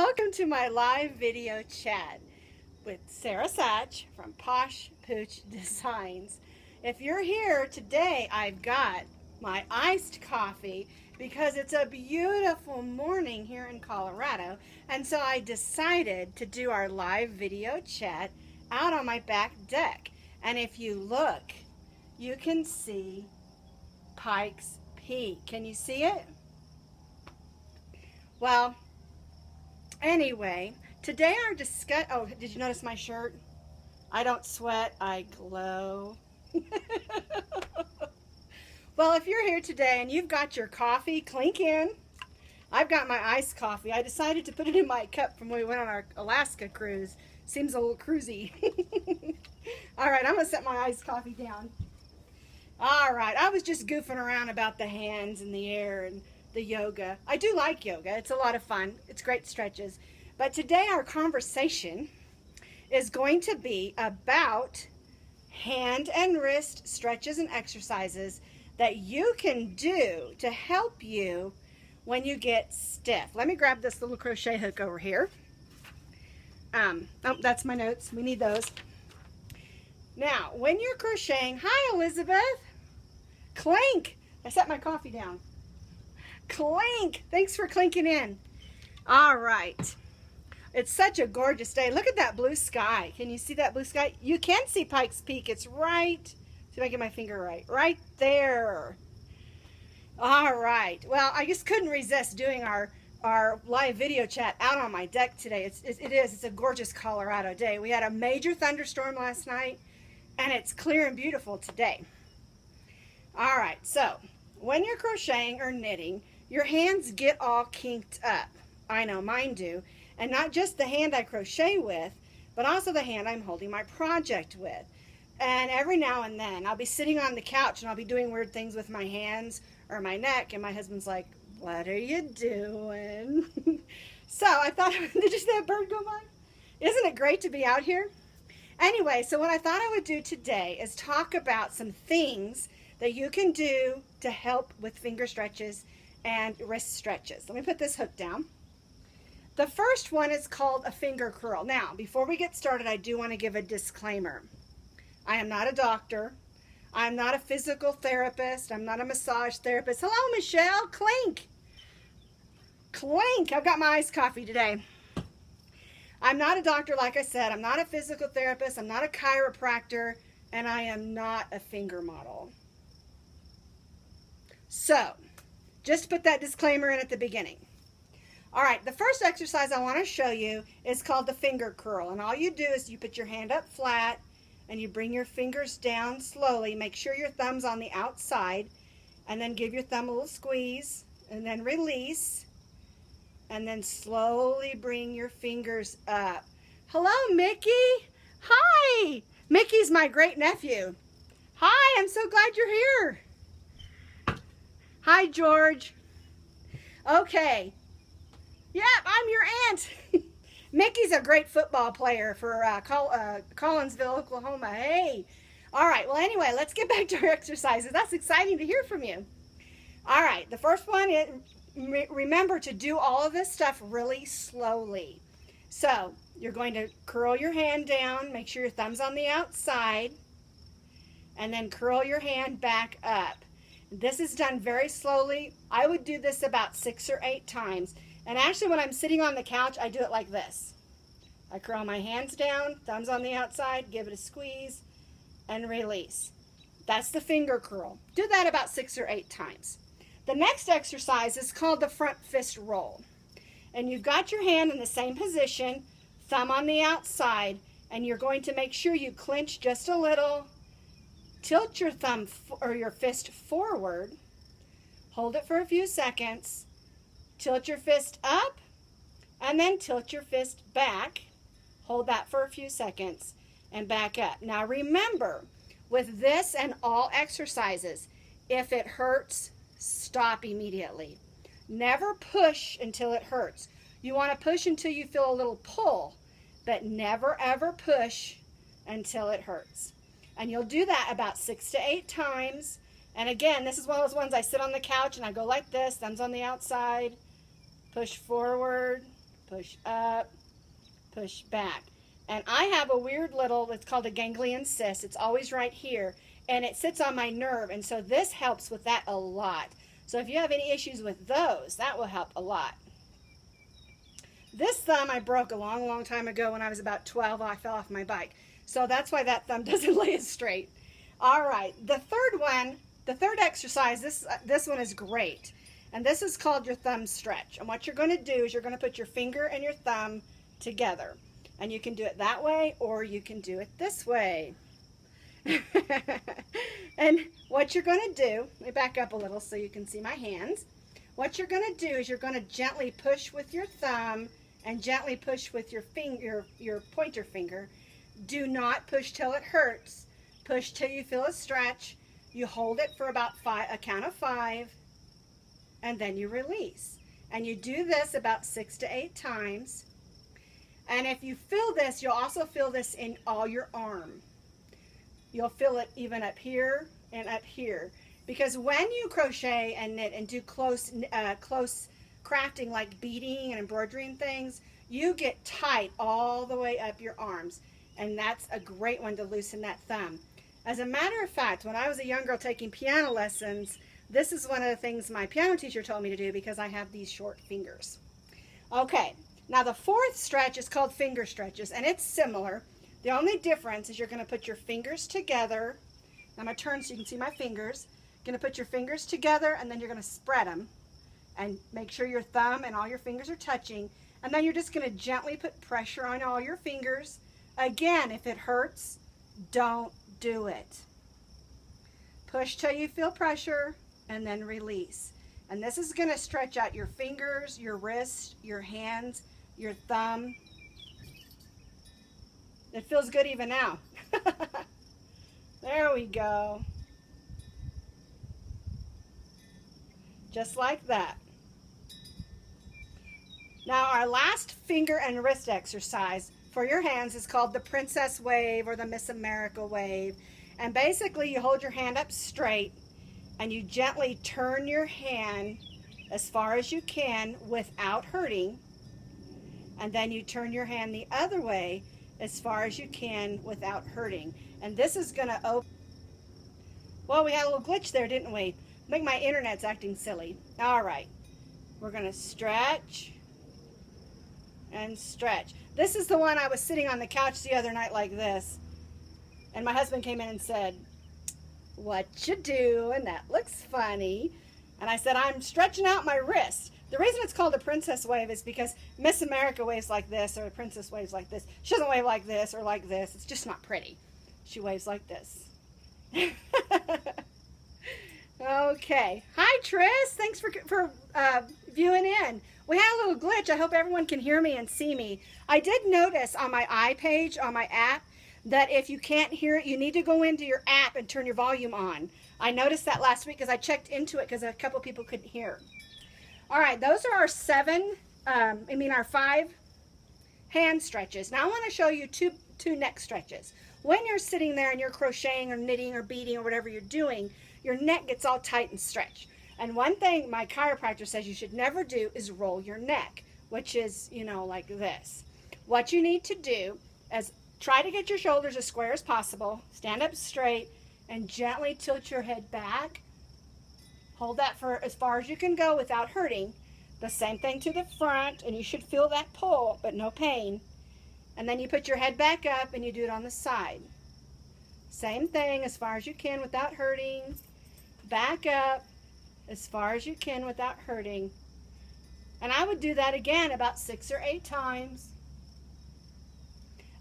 Welcome to my live video chat with Sarah Satch from Posh Pooch Designs. If you're here today, I've got my iced coffee because it's a beautiful morning here in Colorado, and so I decided to do our live video chat out on my back deck. And if you look, you can see Pikes Peak. Can you see it? Well, anyway, today our discuss. Oh, did you notice my shirt? I don't sweat, I glow. Well, if you're here today and you've got your coffee, clink in. I've got my iced coffee. I decided to put it in my cup from when we went on our Alaska cruise. Seems a little cruisy. All right, I'm gonna set my iced coffee down. All right, I was just goofing around about the hands in the air and the yoga. I do like yoga. It's a lot of fun. It's great stretches. But today our conversation is going to be about hand and wrist stretches and exercises that you can do to help you when you get stiff. Let me grab this little crochet hook over here. Oh, that's my notes. We need those. Now, when you're crocheting, hi Elizabeth. Clink. I set my coffee down. Clink. Thanks for clinking in. All right. It's such a gorgeous day. Look at that blue sky. Can you see that blue sky? You can see Pikes Peak. It's right. See if I get my finger right. Right there. All right. Well, I just couldn't resist doing our live video chat out on my deck today. It's a gorgeous Colorado day. We had a major thunderstorm last night, and it's clear and beautiful today. All right. So when you're crocheting or knitting, your hands get all kinked up. I know mine do. And not just the hand I crochet with, but also the hand I'm holding my project with. And every now and then, I'll be sitting on the couch and I'll be doing weird things with my hands or my neck, and my husband's like, what are you doing? So I thought, did you see that bird go by? Isn't it great to be out here? Anyway, so what I thought I would do today is talk about some things that you can do to help with finger stretches and wrist stretches. Let me put this hook down. The first one is called a finger curl. Now, before we get started, I do want to give a disclaimer. I am not a doctor. I'm not a physical therapist. I'm not a massage therapist. Hello, Michelle. Clink. Clink. I've got my iced coffee today. I'm not a doctor, like I said. I'm not a physical therapist. I'm not a chiropractor. And I am not a finger model. So, just put that disclaimer in at the beginning. All right, the first exercise I want to show you is called the finger curl. And all you do is you put your hand up flat and you bring your fingers down slowly. Make sure your thumb's on the outside, and then give your thumb a little squeeze, and then release, and then slowly bring your fingers up. Hello, Mickey. Hi. Mickey's my great nephew. Hi, I'm so glad you're here. Hi, George. Okay. Yep, I'm your aunt. Mickey's a great football player for Collinsville, Oklahoma. Hey. All right. Well, anyway, let's get back to our exercises. That's exciting to hear from you. All right. The first one is, remember to do all of this stuff really slowly. So you're going to curl your hand down. Make sure your thumb's on the outside. And then curl your hand back up. This is done very slowly. I would do this about 6 or 8 times. And actually, when I'm sitting on the couch, I do it like this. I curl my hands down, thumbs on the outside, give it a squeeze, and release. That's the finger curl. Do that about 6 or 8 times. The next exercise is called the front fist roll. And you've got your hand in the same position, thumb on the outside, and you're going to make sure you clench just a little. Tilt your thumb or your fist forward. Hold it for a few seconds. Tilt your fist up, and then tilt your fist back. Hold that for a few seconds, and back up. Now remember, with this and all exercises, if it hurts, stop immediately. Never push until it hurts. You want to push until you feel a little pull, but never ever push until it hurts. And you'll do that about 6 to 8 times. And again, this is one of those ones I sit on the couch and I go like this, thumbs on the outside, push forward, push up, push back. And I have a weird little, it's called a ganglion cyst. It's always right here, and it sits on my nerve, and so this helps with that a lot. So if you have any issues with those, that will help a lot. This thumb I broke a long, long time ago when I was about 12. I fell off my bike. So that's why that thumb doesn't lay as straight. All right, the third one, the third exercise, this one is great. And this is called your thumb stretch. And what you're going to do is you're going to put your finger and your thumb together. And you can do it that way, or you can do it this way. And what you're going to do, let me back up a little so you can see my hands. What you're going to do is you're going to gently push with your thumb and gently push with your finger, your pointer finger. Do not push till it hurts. Push till you feel a stretch. You hold it for about a count of 5, and then you release. And you do this about 6 to 8 times. And if you feel this, you'll also feel this in all your arm. You'll feel it even up here and up here. Because when you crochet and knit and do close crafting like beading and embroidering things, you get tight all the way up your arms. And that's a great one to loosen that thumb. As a matter of fact, when I was a young girl taking piano lessons, this is one of the things my piano teacher told me to do because I have these short fingers. Okay, now the fourth stretch is called finger stretches, and it's similar. The only difference is you're going to put your fingers together. I'm going to turn so you can see my fingers. You're going to put your fingers together, and then you're going to spread them. And make sure your thumb and all your fingers are touching. And then you're just going to gently put pressure on all your fingers. Again, if it hurts, don't do it. Push till you feel pressure, and then release. And this is going to stretch out your fingers, your wrists, your hands, your thumb. It feels good even now. There we go. Just like that. Now our last finger and wrist exercise for your hands is called the Princess Wave or the Miss America Wave. And basically you hold your hand up straight and you gently turn your hand as far as you can without hurting. And then you turn your hand the other way as far as you can without hurting. And this is going to open. Well, we had a little glitch there, didn't we? I think my internet's acting silly. All right. We're going to stretch and stretch. This is the one I was sitting on the couch the other night like this. And my husband came in and said, "What you doing? That looks funny." And I said, "I'm stretching out my wrist." The reason it's called a princess wave is because Miss America waves like this, or princess waves like this. She doesn't wave like this or like this. It's just not pretty. She waves like this. Okay. Hi, Tris. Thanks for viewing in. We had a little glitch. I hope everyone can hear me and see me. I did notice on my iPage, on my app, that if you can't hear it, you need to go into your app and turn your volume on. I noticed that last week because I checked into it because a couple people couldn't hear. All right, those are our 5 hand stretches. Now I want to show you two neck stretches. When you're sitting there and you're crocheting or knitting or beading or whatever you're doing, your neck gets all tight and stretched. And one thing my chiropractor says you should never do is roll your neck, which is, like this. What you need to do is try to get your shoulders as square as possible, stand up straight, and gently tilt your head back. Hold that for as far as you can go without hurting. The same thing to the front, and you should feel that pull, but no pain. And then you put your head back up and you do it on the side. Same thing as far as you can without hurting. Back up as far as you can without hurting. And I would do that again about 6 or 8 times.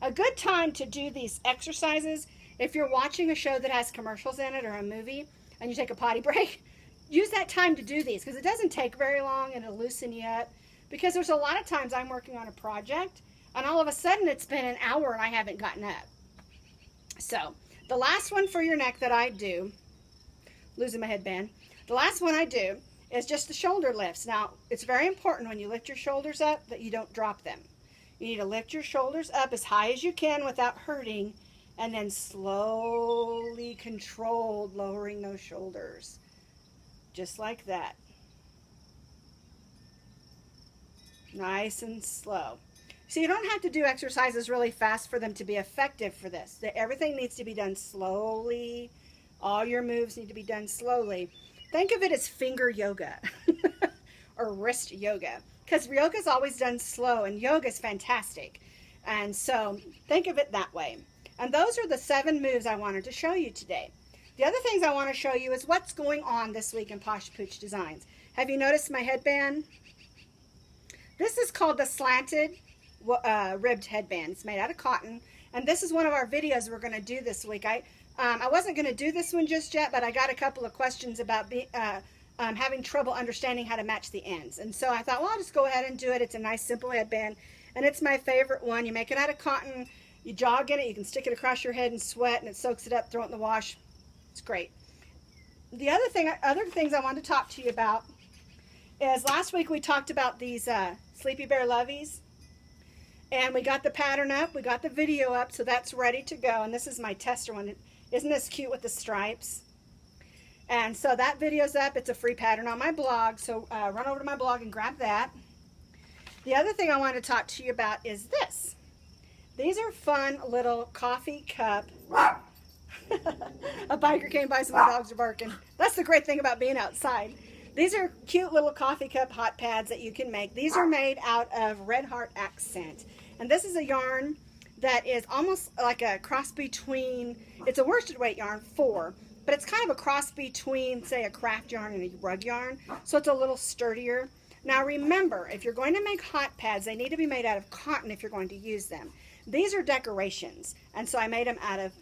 A good time to do these exercises, if you're watching a show that has commercials in it or a movie and you take a potty break, use that time to do these because it doesn't take very long and it'll loosen you up. Because there's a lot of times I'm working on a project and all of a sudden it's been an hour and I haven't gotten up. So the last one for your neck that I do, losing my headband, the last one I do is just the shoulder lifts. Now it's very important when you lift your shoulders up that you don't drop them. You need to lift your shoulders up as high as you can without hurting and then slowly controlled lowering those shoulders. Just like that. Nice and slow. So you don't have to do exercises really fast for them to be effective for this. Everything needs to be done slowly. All your moves need to be done slowly. Think of it as finger yoga or wrist yoga, because yoga is always done slow and yoga is fantastic. And so think of it that way. And those are the 7 moves I wanted to show you today. The other things I want to show you is what's going on this week in Posh Pooch Designs. Have you noticed my headband? This is called the slanted ribbed headband. It's made out of cotton, and this is one of our videos we're going to do this week. I wasn't going to do this one just yet, but I got a couple of questions about having trouble understanding how to match the ends, and so I thought, well, I'll just go ahead and do it. It's a nice simple headband, and it's my favorite one. You make it out of cotton, you jog in it, you can stick it across your head and sweat, and it soaks it up, throw it in the wash. It's great. The other things I wanted to talk to you about is last week we talked about these Sleepy Bear Lovies, and we got the pattern up, we got the video up, so that's ready to go. And this is my tester one. Isn't this cute with the stripes? And so that video's up. It's a free pattern on my blog, so run over to my blog and grab that. The other thing I want to talk to you about is this. These are fun little coffee cup. A biker came by, so my dogs are barking. That's the great thing about being outside. These are cute little coffee cup hot pads that you can make. These are made out of Red Heart Accent. And this is a yarn that is almost like a cross between, it's a worsted weight yarn, 4, but it's kind of a cross between, say, a craft yarn and a rug yarn. So it's a little sturdier. Now remember, if you're going to make hot pads, they need to be made out of cotton if you're going to use them. These are decorations, and so I made them out of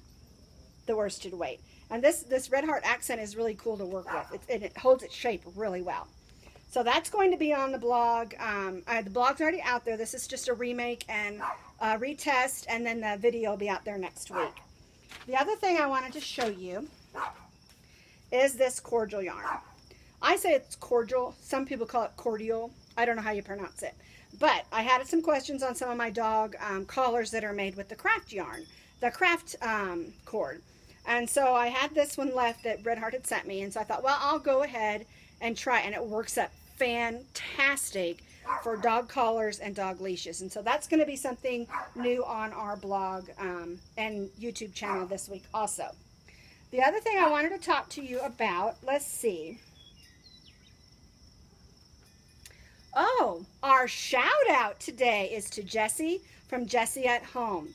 the worsted weight. And this Red Heart Accent is really cool to work with. It holds its shape really well. So that's going to be on the blog. The blog's already out there. This is just a remake and retest, and then the video will be out there next week. The other thing I wanted to show you is this cordial yarn. I say it's cordial. Some people call it cordial. I don't know how you pronounce it. But I had some questions on some of my dog collars that are made with the craft yarn, the craft cord. And so I had this one left that Red Heart had sent me, and so I thought, well, I'll go ahead and try, and it works up fantastic for dog collars and dog leashes. And so that's going to be something new on our blog and YouTube channel this week also. The other thing I wanted to talk to you about, let's see. Oh, our shout out today is to Jessie from Jessie at Home.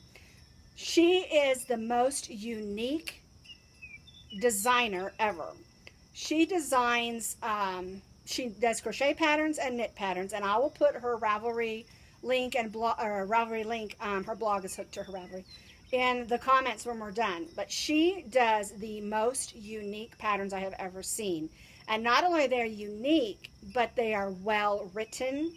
She is the most unique designer ever. She designs, she does crochet patterns and knit patterns, and I will put her Ravelry link and her blog is hooked to her Ravelry, in the comments when we're done. But she does the most unique patterns I have ever seen. And not only are they unique, but they are well written.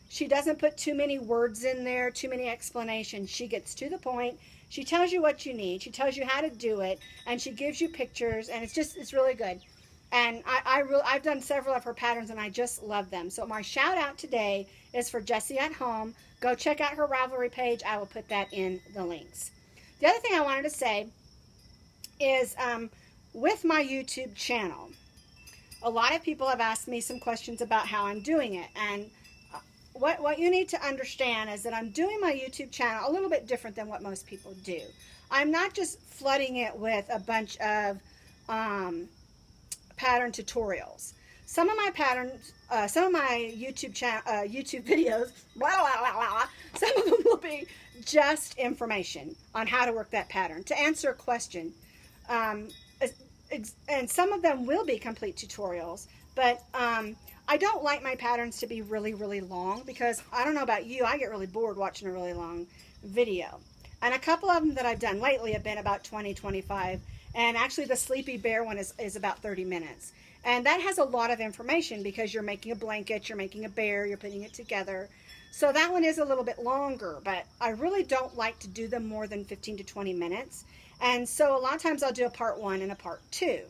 She doesn't put too many words in there, too many explanations. She gets to the point. She tells you what you need. She tells you how to do it, and she gives you pictures, and it's really good. And I've done several of her patterns, and I just love them. So my shout out today is for Jessie at Home. Go check out her Ravelry page. I will put that in the links. The other thing I wanted to say is with my YouTube channel, a lot of people have asked me some questions about how I'm doing it. And what you need to understand is that I'm doing my YouTube channel a little bit different than what most people do. I'm not just flooding it with a bunch of pattern tutorials. Some of my patterns, some of my YouTube videos, some of them will be just information on how to work that pattern, to answer a question. And some of them will be complete tutorials, but I don't like my patterns to be really, really long, because I don't know about you, I get really bored watching a really long video. And a couple of them that I've done lately have been about 20, 25, and actually the Sleepy Bear one is about 30 minutes. And that has a lot of information, because you're making a blanket, you're making a bear, you're putting it together. So that one is a little bit longer, but I really don't like to do them more than 15 to 20 minutes. And so a lot of times I'll do a part 1 and a part 2.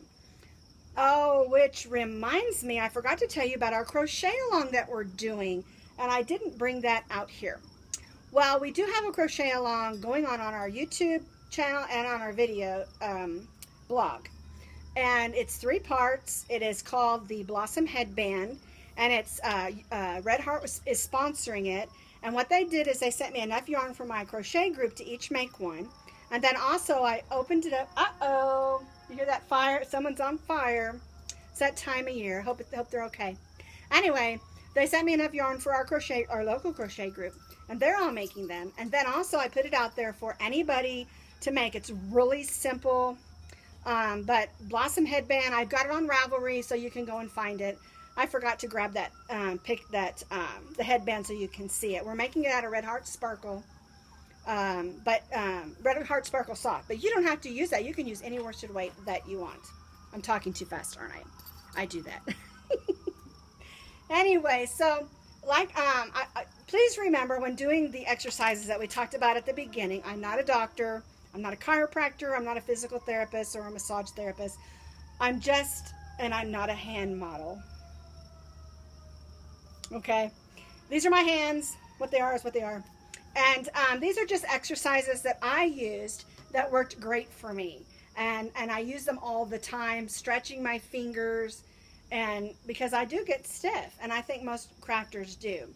Oh, which reminds me, I forgot to tell you about our crochet along that we're doing, and I didn't bring that out here. Well, we do have a crochet along going on our YouTube channel and on our video blog. And it's 3 parts. It is called the Blossom Headband, and it's Red Heart is sponsoring it. And what they did is they sent me enough yarn for my crochet group to each make one. And then also I opened it up. Uh-oh, you hear that fire? Someone's on fire. It's that time of year. Hope they're okay. Anyway, they sent me enough yarn for our local crochet group, and they're all making them. And then also I put it out there for anybody to make. It's really simple, but Blossom headband, I've got it on Ravelry, so you can go and find it. I forgot to grab that, the headband so you can see it. We're making it out of Red Heart Sparkle, Red Heart Sparkle soft. But you don't have to use that. You can use any worsted weight that you want. I'm talking too fast, aren't I? I do that. Anyway, so like, please remember when doing the exercises that we talked about at the beginning, I'm not a doctor, I'm not a chiropractor, I'm not a physical therapist or a massage therapist. I'm not a hand model. Okay, these are my hands. What they are is what they are. And these are just exercises that I used that worked great for me. And I use them all the time, stretching my fingers, and because I do get stiff, and I think most crafters do.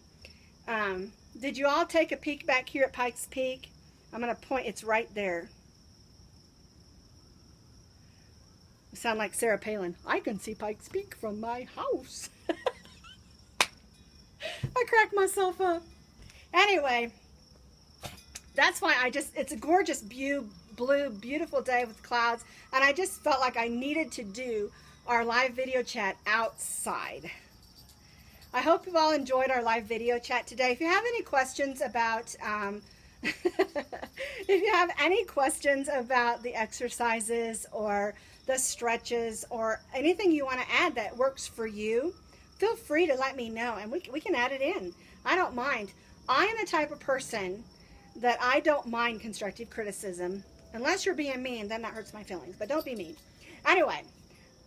Did you all take a peek back here at Pikes Peak? I'm going to point, it's right there. I sound like Sarah Palin. I can see Pikes Peak from my house. I cracked myself up. Anyway, that's why it's a gorgeous blue, beautiful day with clouds, and I just felt like I needed to do our live video chat outside. I hope you've all enjoyed our live video chat today. If you have any questions about if you have any questions about the exercises or the stretches or anything you want to add that works for you, feel free to let me know, and we can add it in. I don't mind. I am the type of person that I don't mind constructive criticism. Unless you're being mean, then that hurts my feelings, but don't be mean. Anyway,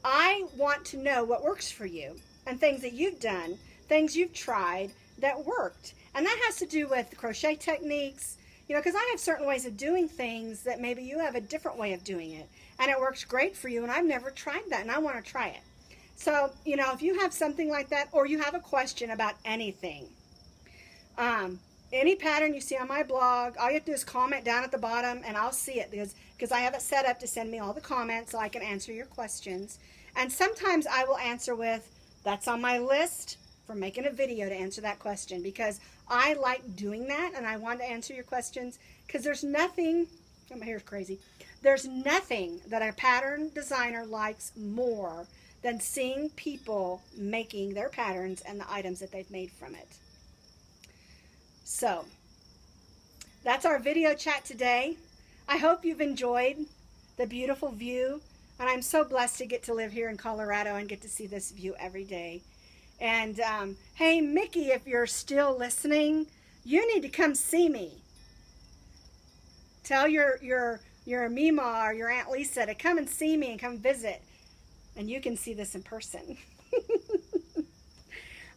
I want to know what works for you and things that you've done, things you've tried that worked. And that has to do with crochet techniques, you know, because I have certain ways of doing things that maybe you have a different way of doing it. And it works great for you, and I've never tried that, and I want to try it. So, you know, if you have something like that, or you have a question about anything, any pattern you see on my blog, all you have to do is comment down at the bottom, and I'll see it because I have it set up to send me all the comments so I can answer your questions. And sometimes I will answer with, that's on my list for making a video to answer that question, because I like doing that, and I want to answer your questions, because there's nothing, oh, my hair's crazy, there's nothing that a pattern designer likes more than seeing people making their patterns and the items that they've made from it. So, that's our video chat today. I hope you've enjoyed the beautiful view, and I'm so blessed to get to live here in Colorado and get to see this view every day. And hey, Mickey, if you're still listening, you need to come see me. Tell your Mima or your Aunt Lisa to come and see me and come visit, and you can see this in person.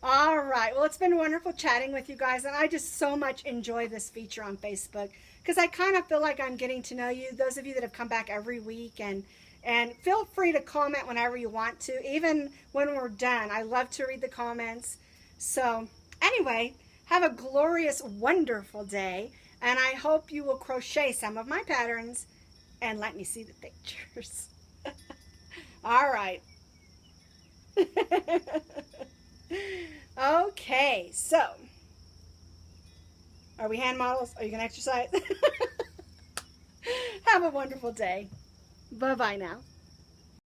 All right, well, it's been wonderful chatting with you guys, and I just so much enjoy this feature on Facebook because I kind of feel like I'm getting to know you, those of you that have come back every week, and feel free to comment whenever you want to, even when we're done. I love to read the comments. So anyway, have a glorious, wonderful day, and I hope you will crochet some of my patterns and let me see the pictures. All right. Okay, so are we hand models? Are you going to exercise? Have a wonderful day. Bye-bye now.